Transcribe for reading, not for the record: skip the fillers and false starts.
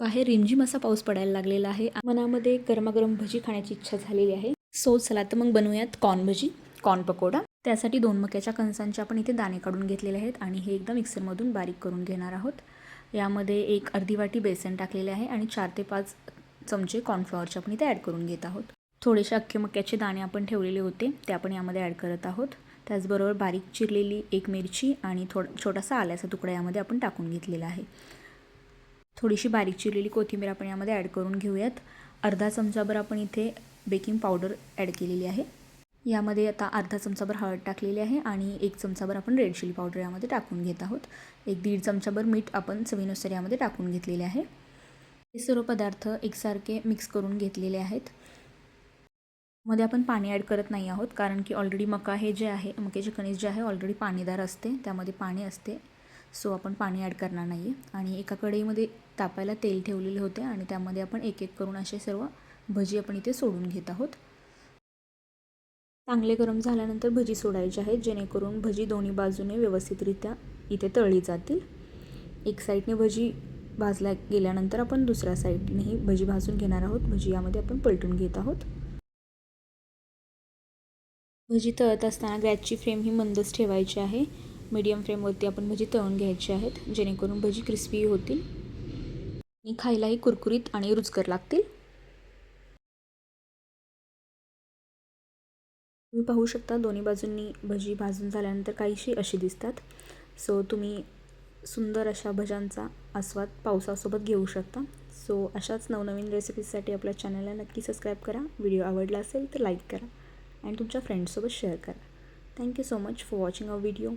बाहेर रिमझिम असा पाऊस पडायला लागलेला आहे. मनामध्ये गरमागरम भजी खाण्याची इच्छा झालेली आहे. सो चला तर मग बनवूयात कॉर्न भजी, कॉर्न पकोडा. त्यासाठी 2 मक्याच्या कणसांचे आपण इथे दाणे काढून घेतलेले आहेत आणि हे एकदा मिक्सरमधून बारीक करून घेणार आहोत. यामध्ये एक अर्धी वाटी बेसन टाकलेले आहे आणि 4 ते 5 चमचे कॉर्नफ्लॉवरचे आपण इथे ॲड करून घेत आहोत. थोडेसे अख्खे मक्याचे दाणे आपण ठेवलेले होते ते आपण यामध्ये ॲड करत आहोत. त्याचबरोबर बारीक चिरलेली एक मिरची आणि छोटासा आल्याचा तुकडा यामध्ये आपण टाकून घेतलेला आहे. थोडीशी बारीक चिरलेली कोथिंबीर आपण यामध्ये ॲड करून घेऊयात. अर्धा चमचाभर आपण इथे बेकिंग पावडर ॲड केलेली आहे. यामध्ये आता अर्धा चमचाभर हळद टाकलेली आहे आणि 1 चमचाभर आपण रेड चिली पावडर यामध्ये टाकून घेत आहोत. 1-1.5 चमचाभर मीठ आपण चवीनुसार यामध्ये टाकून घेतलेले आहे. हे सर्व पदार्थ एकसारखे मिक्स करून घेतलेले आहेत. मध्ये आपण पाणी ॲड करत नाही आहोत कारण की ऑलरेडी मका हे जे आहे, मक्याचे कणीस जे आहे ऑलरेडी पाणीदार असते, त्यामध्ये पाणी असते. सो आपण पाणी ॲड करणार नाही आहे. आणि एका कढईमध्ये तापायला तेल ठेवलेले होते आणि त्यामध्ये आपण एक एक करून असे सर्व भजी आपण इथे सोडून घेत आहोत. चांगले गरम झाल्यानंतर भजी सोडायची आहेत जेणेकरून भजी दोन्ही बाजूने व्यवस्थितरित्या इथे तळली जातील. एक साईडने भजी भाजल्या गेल्यानंतर आपण दुसऱ्या साईडनेही भजी भाजून घेणार आहोत. भजी यामध्ये आपण पलटून घेत आहोत. भजी तळत असताना गॅसची फ्लेम ही मंदच ठेवायची आहे. मीडियम फ्लेमवरती आपण भजी तळून घ्यायची आहेत जेणेकरून भजी क्रिस्पी होतील आणि खायलाही कुरकुरीत आणि रुचकर लागतील. तुम्ही पाहू शकता दोन्ही बाजूंनी भजी भाजून झाल्यानंतर काहीशी अशी दिसतात. सो तुम्ही सुंदर अशा भज्यांचा आस्वाद पावसासोबत घेऊ शकता. सो अशाच नवनवीन रेसिपीजसाठी आपल्या चॅनलला नक्की सबस्क्राईब करा. व्हिडिओ आवडला असेल तर लाईक करा आणि तुमच्या फ्रेंड्ससोबत शेअर करा. Thank you so much for watching our video.